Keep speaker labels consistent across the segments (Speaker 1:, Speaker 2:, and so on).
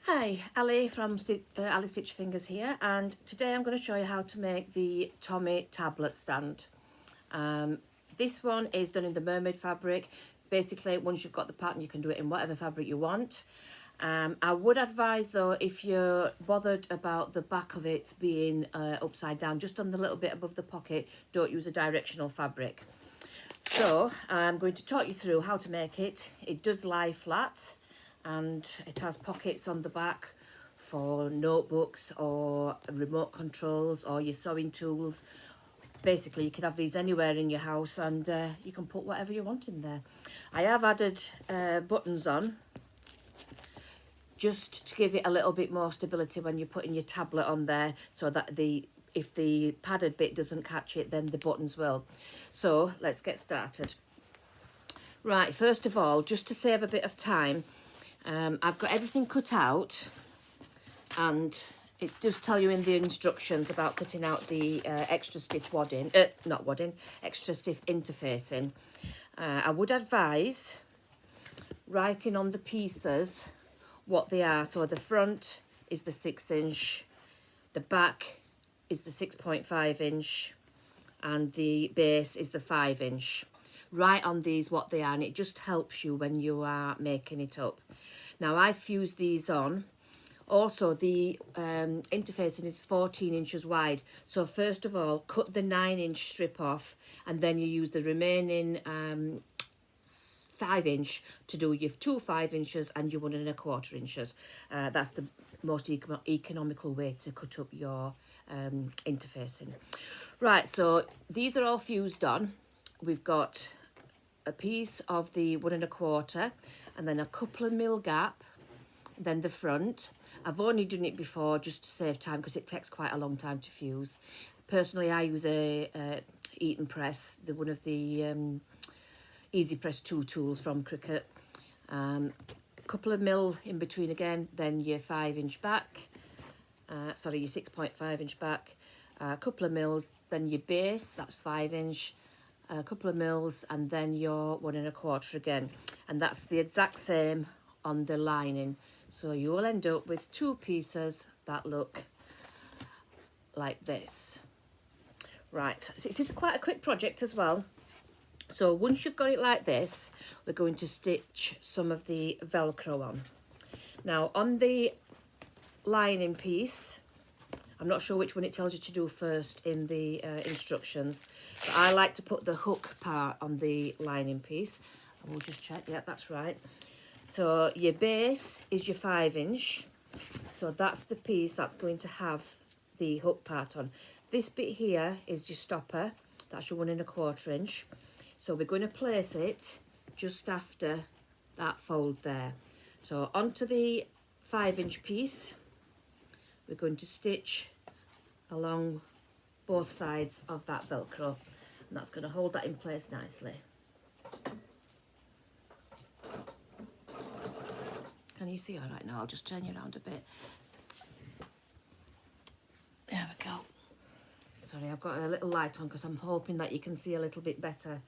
Speaker 1: Hi, Ali from Ali Stitch Fingers here, and today I'm going to show you how to make the Tommy tablet stand. This one is done in the mermaid fabric. Basically, once you've got the pattern, you can do it in whatever fabric you want. I would advise though, if you're bothered about the back of it being upside down, just on the little bit above the pocket, don't use a directional fabric. So I'm going to talk you through how to make it. It does lie flat and it has pockets on the back for notebooks or remote controls or your sewing tools. Basically, you can have these anywhere in your house and you can put whatever you want in there. I have added buttons on just to give it a little bit more stability when you're putting your tablet on there, so that if the padded bit doesn't catch it, then the buttons will. So let's get started. Right, first of all, just to save a bit of time, I've got everything cut out, and it does tell you in the instructions about cutting out the extra stiff extra stiff interfacing. I would advise writing on the pieces what they are. So the front is the 6-inch, the back is the 6.5 inch, and the base is the 5-inch. Write on these what they are, and it just helps you when you are making it up. Now I've fused these on. Also, the interfacing is 14 inches wide. So first of all, cut the 9-inch strip off, and then you use the remaining 5-inch to do your 2 5-inches and your 1 1/4 inches. That's the most economical way to cut up your interfacing. Right, so these are all fused on. We've got a piece of the 1 1/4 and then a couple of mil gap, then the front. I've only done it before just to save time because it takes quite a long time to fuse. Personally, I use a Eaton press, one of the Easy Press 2 tools from Cricut. Couple of mil in between again, then your 5-inch back, your 6.5 inch back, a couple of mils, then your base, that's 5-inch, a couple of mils, and then your 1 1/4 again. And that's the exact same on the lining. So you will end up with 2 pieces that look like this. Right, so it is quite a quick project as well. So once you've got it like this, we're going to stitch some of the velcro on. Now on the lining piece, I'm not sure which one it tells you to do first in the instructions, but I like to put the hook part on the lining piece. I will just check, yeah, that's right. So your base is your 5-inch, so that's the piece that's going to have the hook part on. This bit here is your stopper, that's your 1 1/4 inch. So we're going to place it just after that fold there. So onto the 5-inch piece, we're going to stitch along both sides of that velcro, and that's going to hold that in place nicely. Can you see all right now? I'll just turn you around a bit. There we go. Sorry, I've got a little light on because I'm hoping that you can see a little bit better.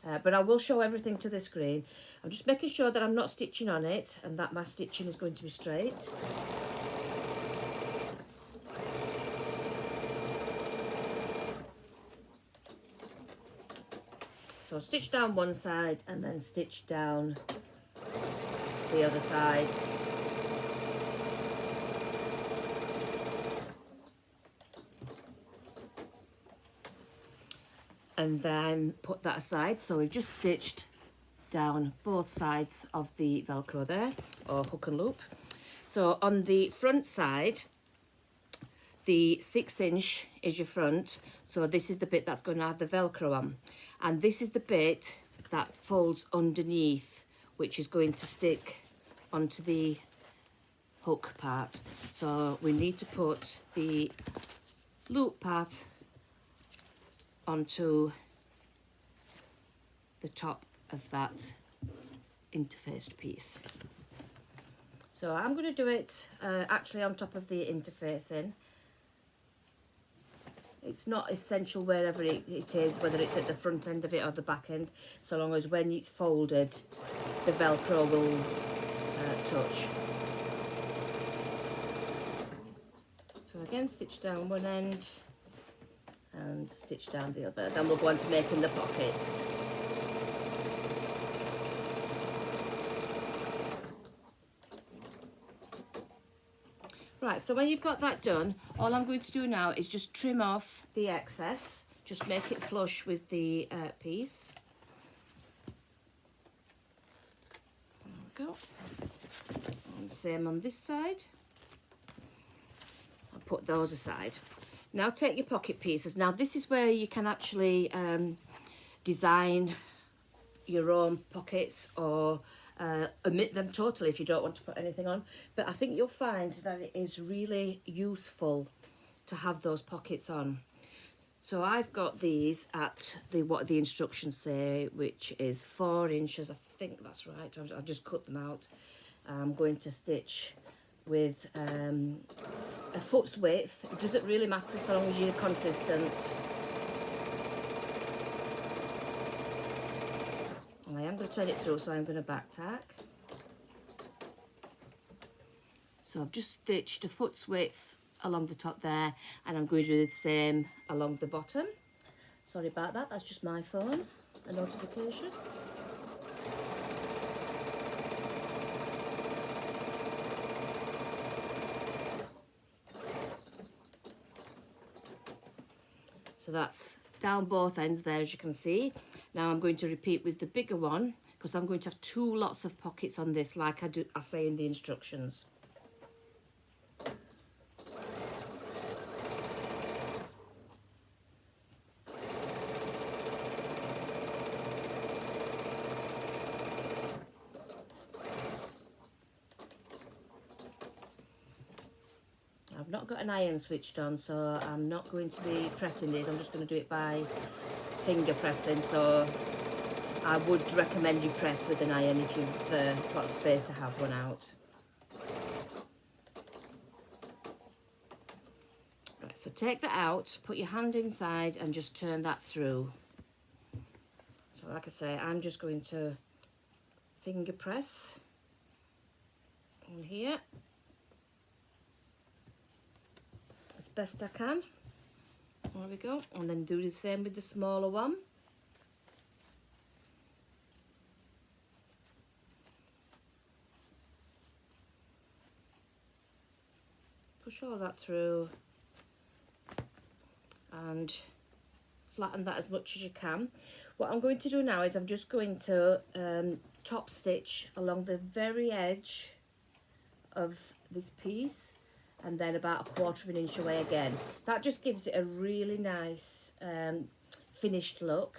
Speaker 1: But I will show everything to the screen. I'm just making sure that I'm not stitching on it and that my stitching is going to be straight. So stitch down one side and then stitch down the other side. And then put that aside. So we've just stitched down both sides of the velcro there, or hook and loop. So on the front side, the 6-inch is your front, so this is the bit that's going to have the velcro on, and this is the bit that folds underneath, which is going to stick onto the hook part. So we need to put the loop part onto the top of that interfaced piece. So I'm going to do it actually on top of the interfacing. It's not essential wherever it is, whether it's at the front end of it or the back end, so long as when it's folded, the Velcro will touch. So again, stitch down one end and stitch down the other. Then we'll go on to making the pockets. Right, so when you've got that done, all I'm going to do now is just trim off the excess. Just make it flush with the piece. There we go. And same on this side. I'll put those aside. Now take your pocket pieces. Now this is where you can actually design your own pockets or omit them totally if you don't want to put anything on. But I think you'll find that it is really useful to have those pockets on. So I've got these at what the instructions say, which is 4 inches. I think that's right. I've just cut them out. I'm going to stitch with a foot's width. It doesn't really matter so long as you're consistent. I am going to turn it through, so I'm going to back tack. So I've just stitched a foot's width along the top there, and I'm going to do the same along the bottom. Sorry about that, that's just my phone, a notification. So that's down both ends there, as you can see. Now I'm going to repeat with the bigger one, because I'm going to have 2 lots of pockets on this, like I say in the instructions. I've not got an iron switched on, so I'm not going to be pressing these. I'm just going to do it by finger pressing, so I would recommend you press with an iron if you've got space to have one out. Right, so take that out, put your hand inside and just turn that through. So like I say, I'm just going to finger press in here as best I can. There we go, and then do the same with the smaller one. Push all that through and flatten that as much as you can. What I'm going to do now is I'm just going to top stitch along the very edge of this piece, and then about 1/4 of an inch away again. That just gives it a really nice finished look.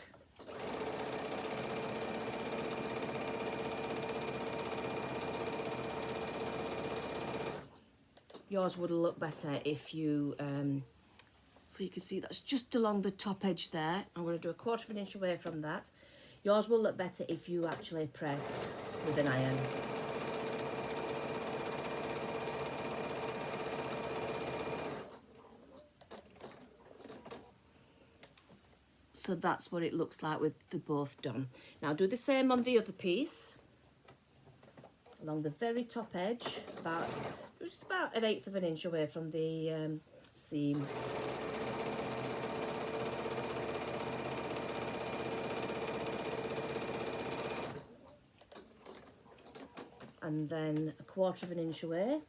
Speaker 1: Yours would look better if you, so you can see that's just along the top edge there. I'm going to do 1/4 of an inch away from that. Yours will look better if you actually press with an iron. So that's what it looks like with the both done. Now do the same on the other piece, along the very top edge, just about 1/8 of an inch away from the seam. And then 1/4 of an inch away.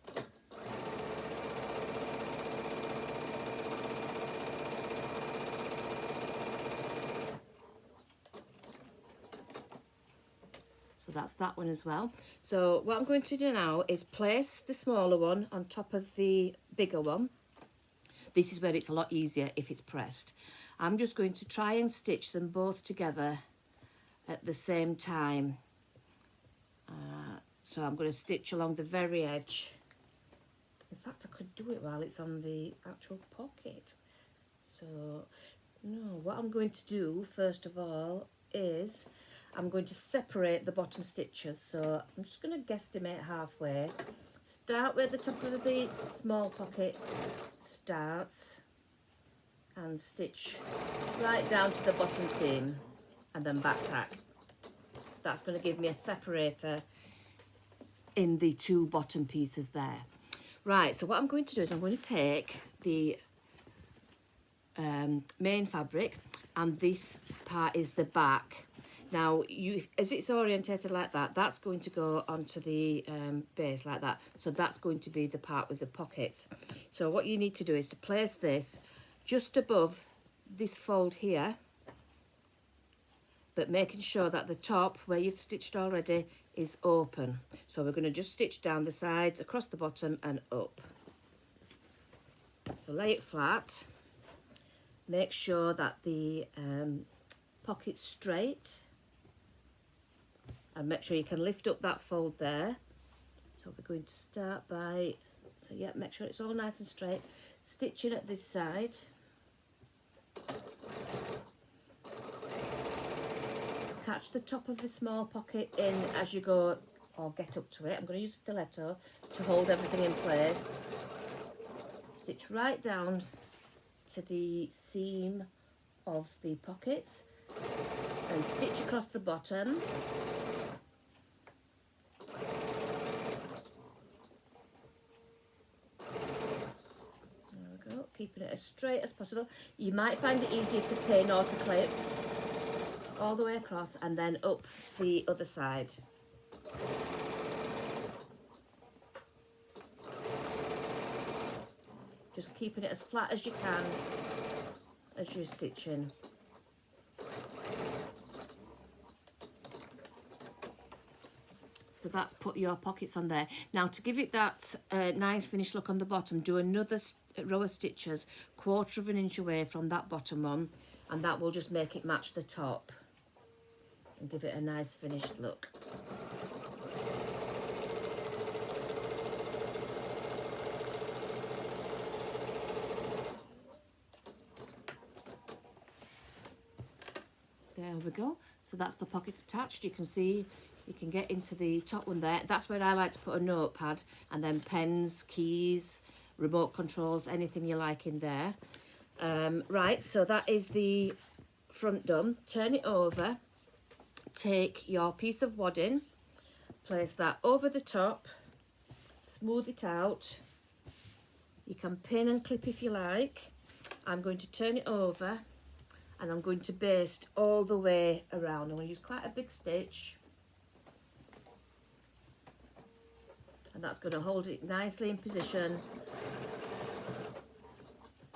Speaker 1: So that's that one as well. So what I'm going to do now is place the smaller one on top of the bigger one. This is where it's a lot easier if it's pressed. I'm just going to try and stitch them both together at the same time. So I'm going to stitch along the very edge. In fact, I could do it while it's on the actual pocket. So, no, what I'm going to do first of all is I'm going to separate the bottom stitches. So I'm just going to guesstimate halfway. Start where the top of the small pocket starts and stitch right down to the bottom seam and then back tack. That's going to give me a separator in the 2 bottom pieces there. Right, so what I'm going to do is I'm going to take the main fabric, and this part is the back. Now, as it's orientated like that, that's going to go onto the base like that. So that's going to be the part with the pockets. So what you need to do is to place this just above this fold here, but making sure that the top, where you've stitched already, is open. So we're going to just stitch down the sides, across the bottom and up. So lay it flat. Make sure that the pocket's straight. And make sure you can lift up that fold there. So we're going to start by, so yeah, make sure it's all nice and straight. Stitching at this side. Catch the top of the small pocket in as you go or get up to it. I'm going to use stiletto to hold everything in place. Stitch right down to the seam of the pockets and stitch across the bottom. Keeping it as straight as possible. You might find it easier to pin or to clip all the way across and then up the other side. Just keeping it as flat as you can as you're stitching. So that's put your pockets on there. Now, to give it that nice finished look on the bottom, do another row of stitches 1/4 of an inch away from that bottom one, and that will just make it match the top and give it a nice finished look. There we go. So that's the pockets attached. You can see you can get into the top one there. That's where I like to put a notepad, and then pens, keys, remote controls, anything you like in there. Right, so that is the front done. Turn it over. Take your piece of wadding, place that over the top, smooth it out. You can pin and clip if you like. I'm going to turn it over and I'm going to baste all the way around. I'm going to use quite a big stitch. And that's going to hold it nicely in position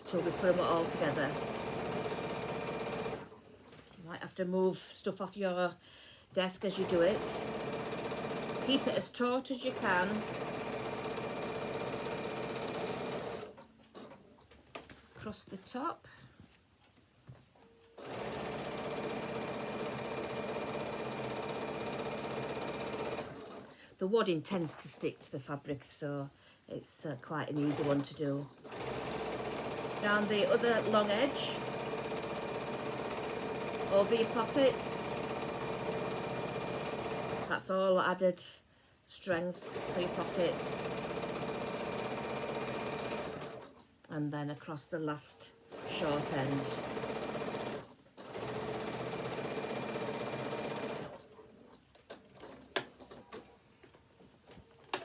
Speaker 1: till we put them all together. You might have to move stuff off your desk as you do it. Keep it as taut as you can. Across the top. The wadding tends to stick to the fabric, so it's quite an easy one to do. Down the other long edge, over your pockets. That's all added strength for your pockets. And then across the last short end.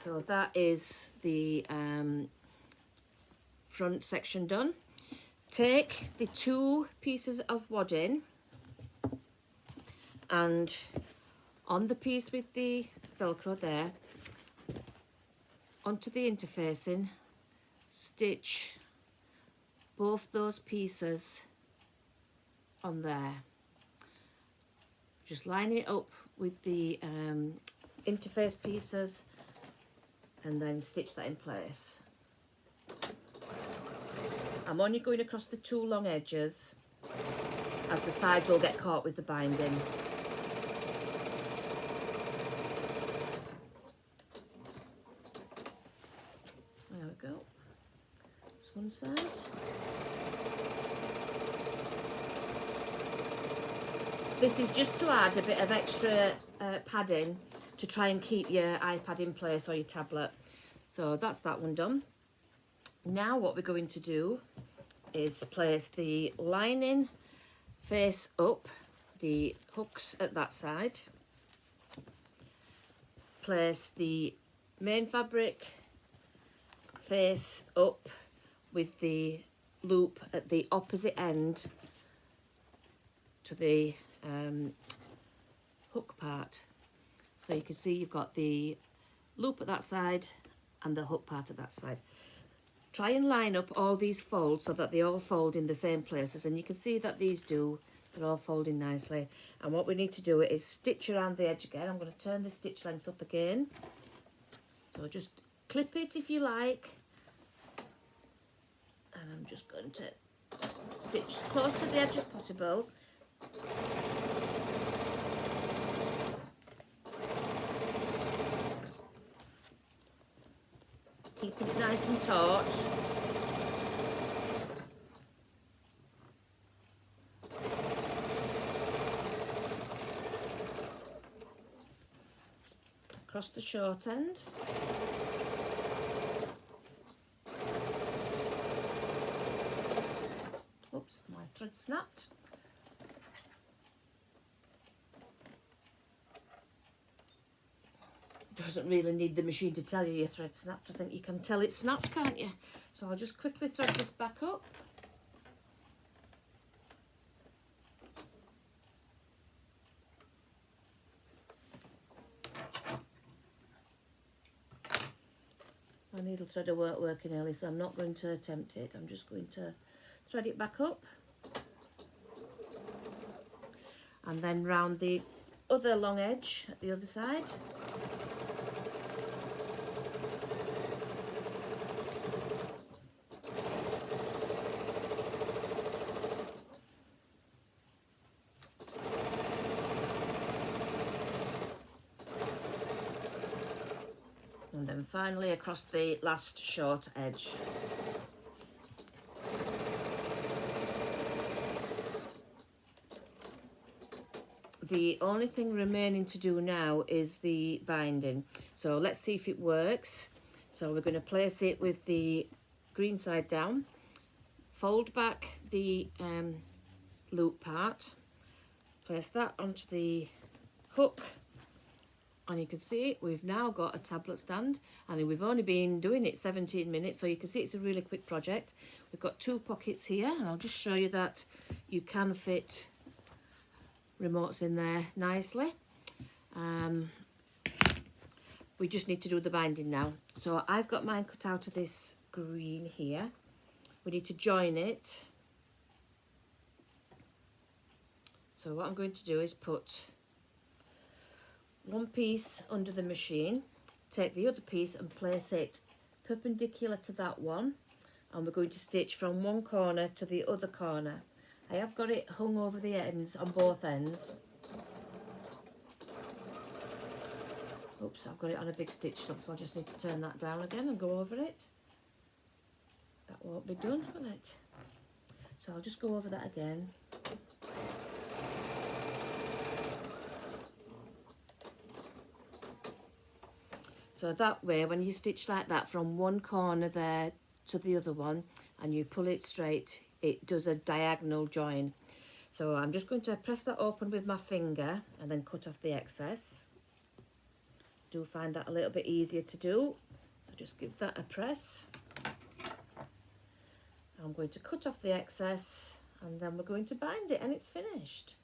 Speaker 1: So that is the front section done. Take the 2 pieces of wadding and on the piece with the velcro there, onto the interfacing, stitch both those pieces on there. Just lining it up with the interface pieces and then stitch that in place. I'm only going across the 2 long edges as the sides will get caught with the binding. There we go. That's one side. This is just to add a bit of extra padding to try and keep your iPad in place or your tablet. So that's that one done. Now what we're going to do is place the lining face up, the hooks at that side. Place the main fabric face up with the loop at the opposite end to the hook part. So you can see you've got the loop at that side and the hook part at that side. Try and line up all these folds so that they all fold in the same places, and you can see that these do. They're all folding nicely. And what we need to do is stitch around the edge again. I'm going to turn the stitch length up again. So just clip it if you like. And I'm just going to stitch as close to the edge as possible. Keeping it nice and taut. Across the short end. Oops, my thread snapped. Doesn't really need the machine to tell you your thread snapped. I think you can tell it snapped, can't you? So I'll just quickly thread this back up. My needle threader weren't working early, so I'm not going to attempt it. I'm just going to thread it back up. And then round the other long edge at the other side. And then finally across the last short edge. The only thing remaining to do now is the binding. So let's see if it works. So we're going to place it with the green side down, fold back the loop part, place that onto the hook, and you can see we've now got a tablet stand, and we've only been doing it 17 minutes, so you can see it's a really quick project. We've got 2 pockets here, and I'll just show you that you can fit remotes in there nicely. We just need to do the binding now. So I've got mine cut out of this green here. We need to join it. So what I'm going to do is put one piece under the machine, take the other piece and place it perpendicular to that one, and we're going to stitch from one corner to the other corner. I have got it hung over the ends, on both ends. Oops, I've got it on a big stitch so I just need to turn that down again and go over it. That won't be done, will it? So I'll just go over that again. So that way, when you stitch like that from one corner there to the other one and you pull it straight, it does a diagonal join. So I'm just going to press that open with my finger and then cut off the excess. Do find that a little bit easier to do. So just give that a press. I'm going to cut off the excess and then we're going to bind it and it's finished.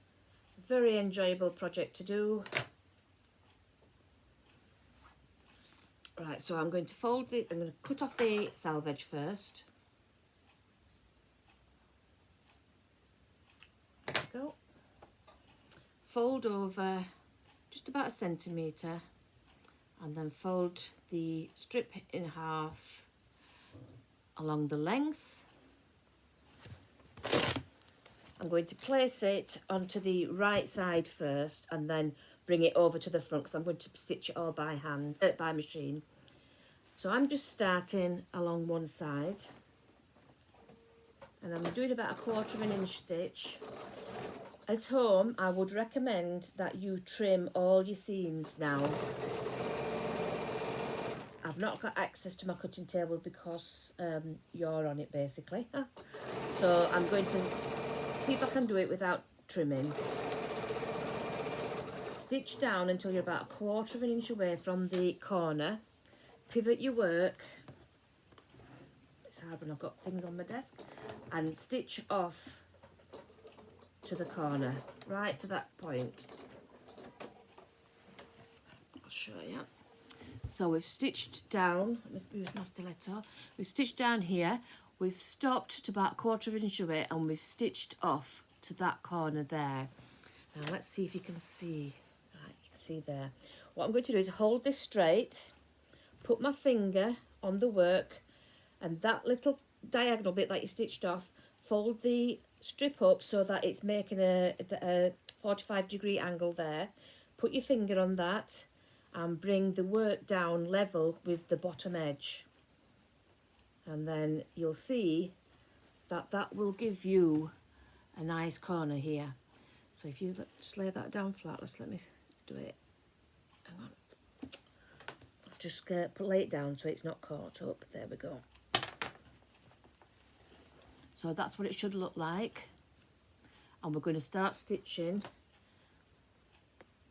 Speaker 1: Very enjoyable project to do. Right, so I'm going to fold it, I'm going to cut off the selvage first. There we go. Fold over just about 1 centimetre and then fold the strip in half along the length. I'm going to place it onto the right side first and then bring it over to the front because I'm going to stitch it all by hand, by machine. So I'm just starting along one side and I'm doing about 1/4 inch stitch. At home, I would recommend that you trim all your seams now. I've not got access to my cutting table because you're on it basically. So I'm going to see if I can do it without trimming. Stitch down until you're about 1/4 inch away from the corner. Pivot your work, It's hard when I've got things on my desk. And stitch off to the corner, right to that point. I'll show you. So we've stitched down, let me use my stiletto. We've stitched down here, we've stopped to about 1/4 of an inch away, and we've stitched off to that corner there. Now let's see if you can see. Right, you can see there. What I'm going to do is hold this straight, put my finger on the work, and that little diagonal bit that you stitched off, fold the strip up so that it's making a 45-degree angle there. Put your finger on that and bring the work down level with the bottom edge. And then you'll see that that will give you a nice corner here. So if you just lay that down flat, let me do it. Hang on. Just lay it down so it's not caught up. There we go. So that's what it should look like. And we're going to start stitching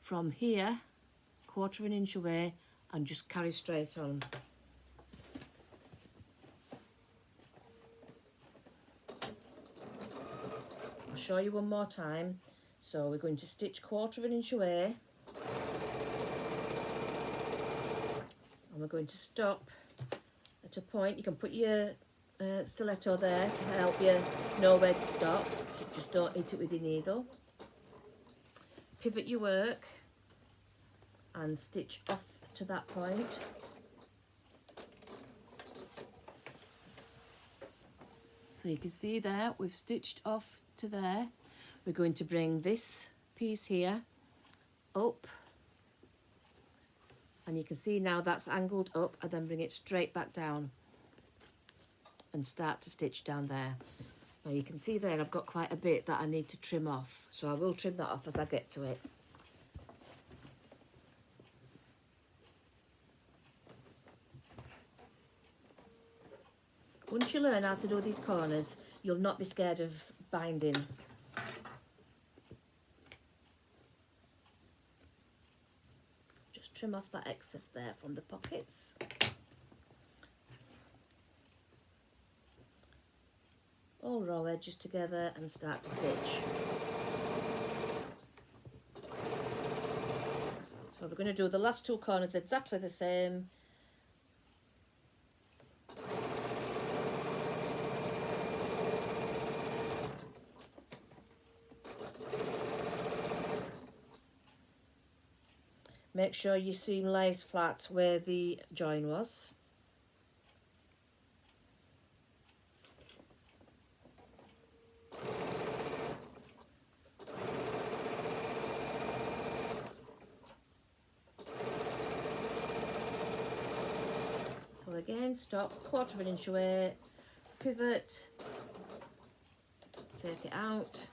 Speaker 1: from here, 1/4 of an inch away, and just carry straight on. I'll show you one more time. So we're going to stitch 1/4 of an inch away, and we're going to stop at a point. You can put your stiletto there to help you know where to stop. Just don't hit it with your needle. Pivot your work and stitch off to that point. So you can see there, we've stitched off to there. We're going to bring this piece here up, and you can see now that's angled up, and then bring it straight back down and start to stitch down there. Now you can see there I've got quite a bit that I need to trim off, so I will trim that off as I get to it. Once you learn how to do these corners, you'll not be scared of binding. Just trim off that excess there from the pockets. All raw edges together and start to stitch. So we're going to do the last 2 corners exactly the same. Make sure your seam lays flat where the join was. So again, stop 1/4 of an inch away, pivot, take it out,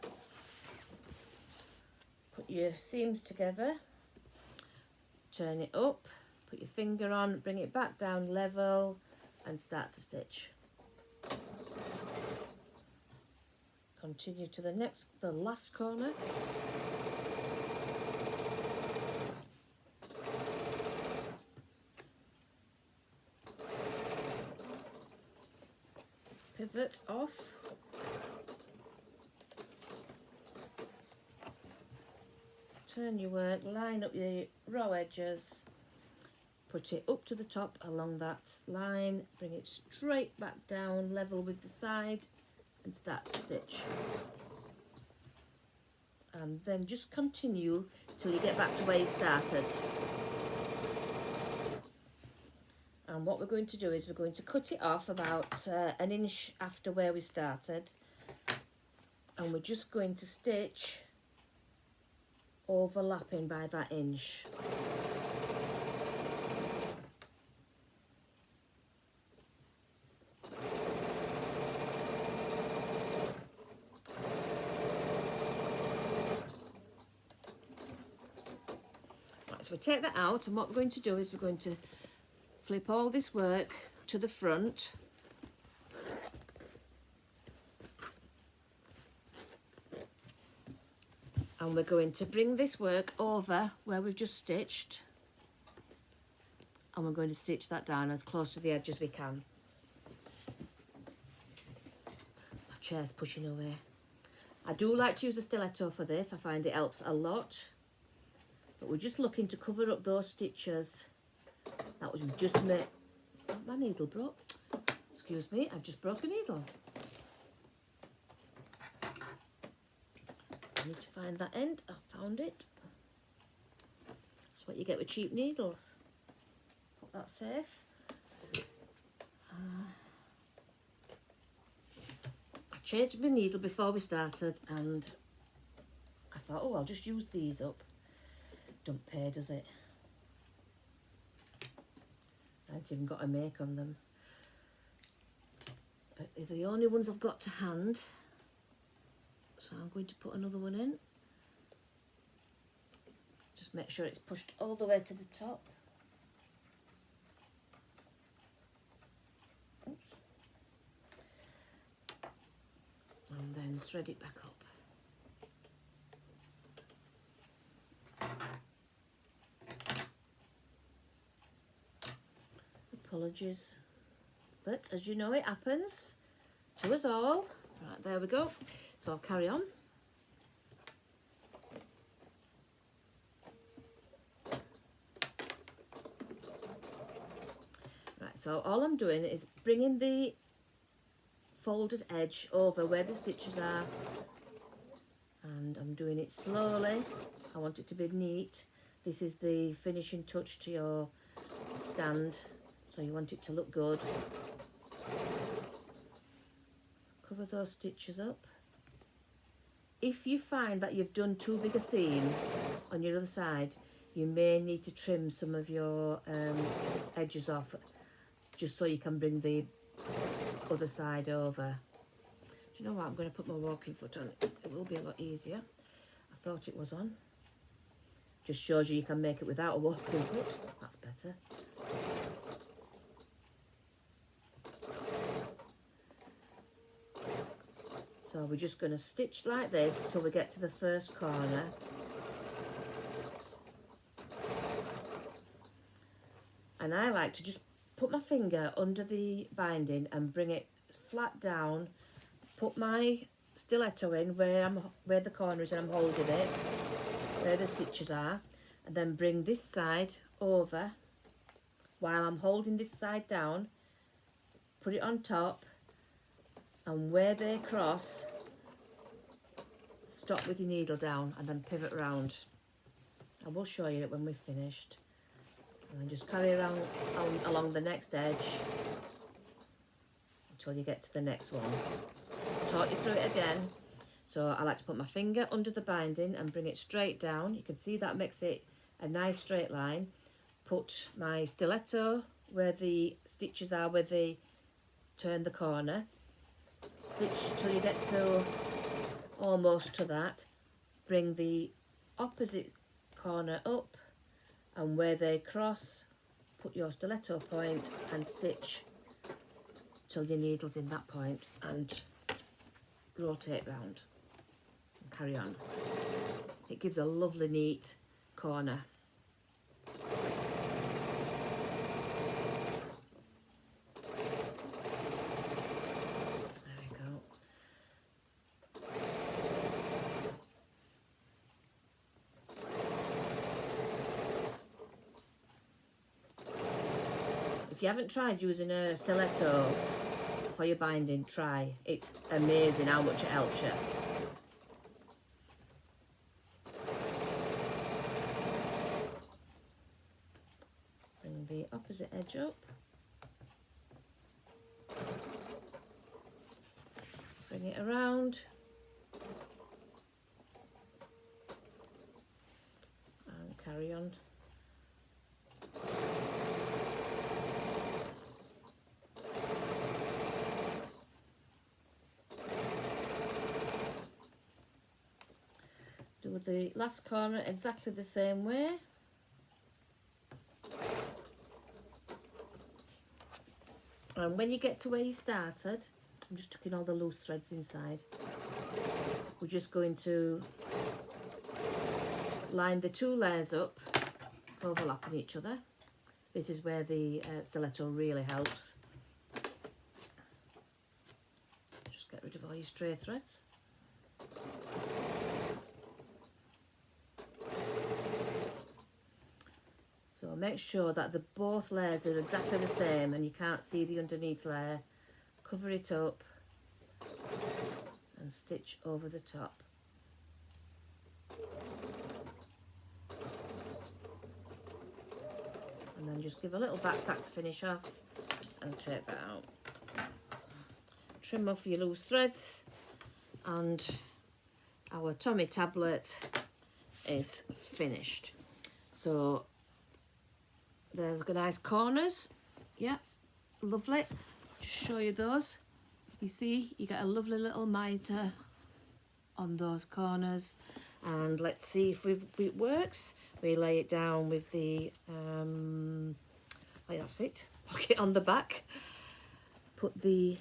Speaker 1: put your seams together, turn it up, put your finger on, bring it back down level and start to stitch. Continue to the last corner. Pivot off. Turn your work, line up your raw edges, put it up to the top along that line, bring it straight back down level with the side and start to stitch. And then just continue till you get back to where you started. And what we're going to do is we're going to cut it off about an inch after where we started, and we're just going to stitch overlapping by that inch. Right, so we take that out, and what we're going to do is we're going to flip all this work to the front. And we're going to bring this work over where we've just stitched, and we're going to stitch that down as close to the edge as we can. chair's pushing away. I do like to use a stiletto for this. I find it helps a lot. But we're just looking to cover up those stitches that was just made. My needle broke. Excuse me, I've just broke a needle. I need to find that end. I found it. That's what you get with cheap needles. Put that safe. I changed my needle before we started and I thought, oh, I'll just use these up. Don't pay, does it? I haven't even got a make on them. But they're the only ones I've got to hand. So I'm going to put another one in. Just make sure it's pushed all the way to the top. Oops. And then thread it back up. Apologies, but as you know, it happens to us all. Right, there we go. So I'll carry on. Right, so all I'm doing is bringing the folded edge over where the stitches are, and I'm doing it slowly. I want it to be neat. This is the finishing touch to your stand, so you want it to look good. Cover those stitches up. If you find that you've done too big a seam on your other side, you may need to trim some of your edges off, just so you can bring the other side over. Do you know what? I'm going to put my walking foot on. It will be a lot easier. I thought it was on. Just shows you can make it without a walking foot. That's better. So we're just going to stitch like this till we get to the first corner. And I like to just put my finger under the binding and bring it flat down, put my stiletto in where the corner is and I'm holding it, where the stitches are, and then bring this side over while I'm holding this side down, put it on top, and where they cross, stop with your needle down and then pivot round. I will show you it when we've finished. And then just carry around along the next edge until you get to the next one. I'll talk you through it again. So I like to put my finger under the binding and bring it straight down. You can see that makes it a nice straight line. Put my stiletto where the stitches are, where they turn the corner. Stitch till you get to almost to that. Bring the opposite corner up, and where they cross, put your stiletto point and stitch till your needle's in that point and rotate round and carry on. It gives a lovely neat corner. If you haven't tried using a stiletto for your binding, try. It's amazing how much it helps you. Bring the opposite edge up. Bring it around. And carry on. Do the last corner exactly the same way. And when you get to where you started, I'm just tucking all the loose threads inside. We're just going to line the two layers up, overlapping each other. This is where the stiletto really helps. Just get rid of all all your stray threads. So make sure that both layers are exactly the same and you can't see the underneath layer. Cover it up and stitch over the top. And then just give a little back tack to finish off and take that out. Trim off your loose threads and our Tommy tablet is finished. So there's the nice corners. Yeah, lovely. Just show you those. You see, you get a lovely little mitre on those corners. And let's see if it works. We lay it down with the, like that's it. Pocket on the back. Put the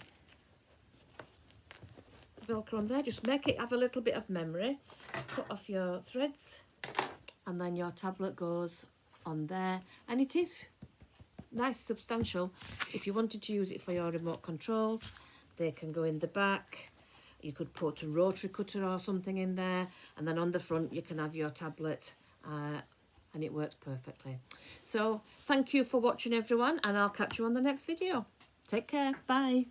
Speaker 1: velcro on there. Just make it have a little bit of memory. Cut off your threads. And then your tablet goes on there. And it is nice, substantial. If you wanted to use it for your remote controls, they can go in the back. You could put a rotary cutter or something in there, and then on the front you can have your tablet, and it works perfectly. So thank you for watching, everyone, and I'll catch you on the next video. Take care. Bye.